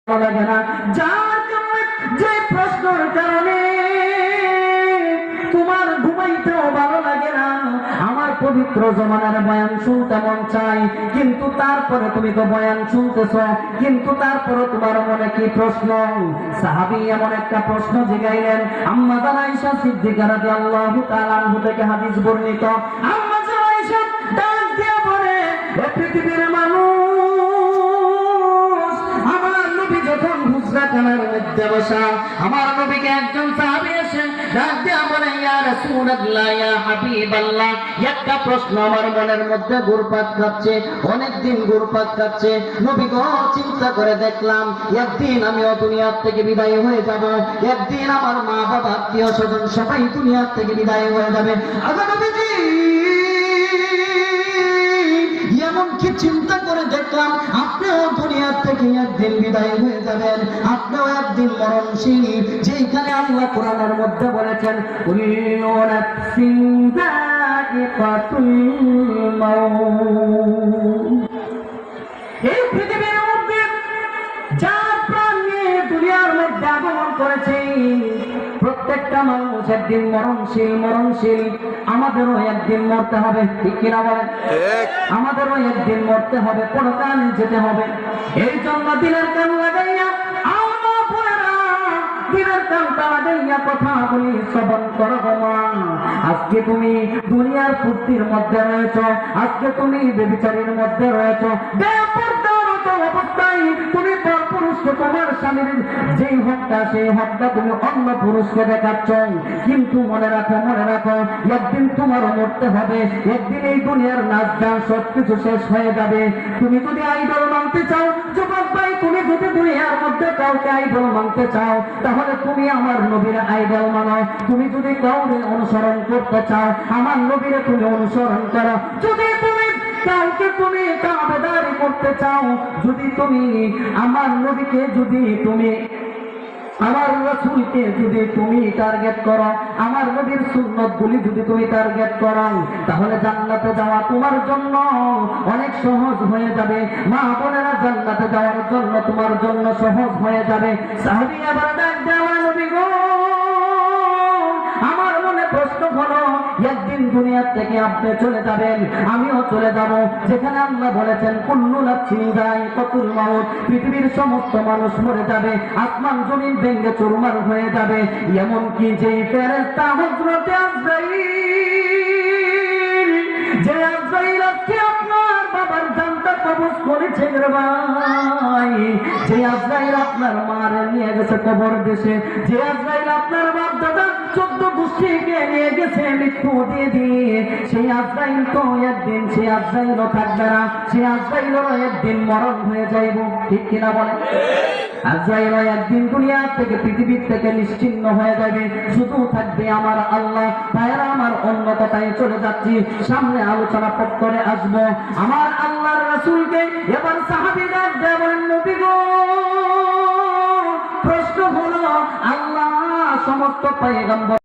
লাগে না, যার কারণে যে প্রশ্নের কারণে তোমার ঘুমাইতেও ভালো লাগে না। আমার পবিত্র জমানার বয়ান শুনতে মন চাই, কিন্তু তারপরে তুমি তো বয়ান শুনতেছ, কিন্তু তারপরে তোমার মনে কি প্রশ্ন? সাহাবী এমন একটা প্রশ্ন জিগাইলেন। আম্মা জান আয়েশা সিদ্দিকা রাদিয়াল্লাহু তাআলা আনহা থেকে হাদিস বর্ণিত। আম্মা জান আয়েশা ডাক দিয়ে বলে, ও পৃথিবীর মানুষ, আমার নবী যখন হুজরাখানার মধ্যে বসা, আমার নবীকে একজন সাহাবী এসে ডাক দিয়ে বলে, ইয়া রাসূলুল্লাহ, ইয়া হাবিবাল্লাহ, একটা প্রশ্ন আমার মনের মধ্যে ঘুরপাক খাচ্ছে, অনেকদিন ঘুরপাক খাচ্ছে। নবী গো, চিন্তা করে দেখলাম একদিন আমিও দুনিয়ার থেকে বিদায় হয়ে যাব, একদিন আমার মা বাবা আত্মীয় স্বজন সবাই দুনিয়ার থেকে বিদায় হয়ে যাবে। আচ্ছা নবীজি, এমনকি চিন্তা করে দেখলাম আপনিও দুনিয়ার থেকে একদিন বিদায় হয়ে যাবেন, আপনিও একদিন মরণশীল। যেখানে আল্লাহ কোরআনের মধ্যে বলেছেন, কুল্লু নাফসিন যায়িকাতুল মাউত। এই পৃথিবীর মধ্যে যার প্রাণ নিয়ে দুনিয়ার মধ্যে আগমন করেছে, প্রত্যেকটা মানুষ একদিন মরণশীল। আমাদেরও একদিন মরতে হবে, ঠিক কিনা বলেন? আমাদেরও একদিন মরতে হবে, পরকালে যেতে হবে। এই জন্য দিনের কান লাগাইয়া দিনের কানটা লাগাইয়া কথা বলি, শ্রবণ করো মা। আজকে তুমি দুনিয়ার ফুর্তির মধ্যে রয়েছ, আজকে তুমি বেবিচারীর মধ্যে রয়েছ, অবস্থায় তুমি পুরুষকে, তোমার স্বামীর যেই হকটা, সেই হকটা তুমি অন্য পুরুষকে দেখাচ্ছ। কিন্তু মনে রাখো, একদিন তোমারও মরতে হবে, একদিন এই দুনিয়ার নাচ গান সবকিছু শেষ হয়ে যাবে। তুমি যদি আইডল মানতে চাও, যুবক ভাই, তুমি যদি দুনিয়ার মধ্যে কাউকে আইডল মানতে চাও, তাহলে তুমি আমার নবীর আইডল মানো। তুমি যদি কাউকে অনুসরণ করতে চাও, আমার নবীরে তুমি অনুসরণ করো। যদি তুমি কাউকে তুমি তাবেদারি করতে চাও, যদি তুমি আমার নবীকে, যদি তুমি আমার রাসূলকে যদি তুমি টার্গেট করো, আমার নবীর সুন্নতগুলি যদি তুমি টার্গেট করো, তাহলে জান্নাতে যাওয়া তোমার জন্য অনেক সহজ হয়ে যাবে। মা বোনেরা, জান্নাতে যাওয়ার জন্য তোমার জন্য সহজ হয়ে যাবে। সাহাবী আবার ডাক দেওয়া, নবী গো, আমার মনে প্রশ্ন হলো, একদিন দুনিয়ার থেকে আপনি চলে যাবেন, আমিও চলে যাব। যেখানে আল্লাহ বলেছেন কুল্লু নাফসিন যায়িকাতুল মাউত, পৃথিবীর সমস্ত মানুষ মরে যাবে, আসমান জমিন ভেঙে চুরমার হয়ে যাবে। এমনকি যেই ফেরেশতা হযরতে আজরাইল, যে আজরাইল আজকে আপনার বাবার জানটা কবজ করেছে রে ভাই, যে আজরাইল আপনার মারে নিয়ে গেছে কবর দেশে, যে আজরাইল আপনার বাপ দাদা 14 গোষ্ঠীকে নিয়ে গেছে মৃত্যু দিয়ে, সেই আজরাইল তো একদিন, সেই আজরাইলও থাকবে না, সেই আজরাইলও একদিন মরণ হয়ে যাইব, ঠিক কিনা বলেন? আজরাইলও একদিন দুনিয়া থেকে, পৃথিবীর থেকে নিশ্চিহ্ন হয়ে যাবে, শুধু থাকবে আমার আল্লাহ। ভাইরা আমার, অন্য কথায় চলে যাচ্ছি, সামনে আলোচনা করে আসবো। আমার আল্লাহর রাসূলকে এবার সাহাবীরা বলেন, নবী গো, প্রশ্ন হলো, আল্লাহ সমস্ত পয়গম্বর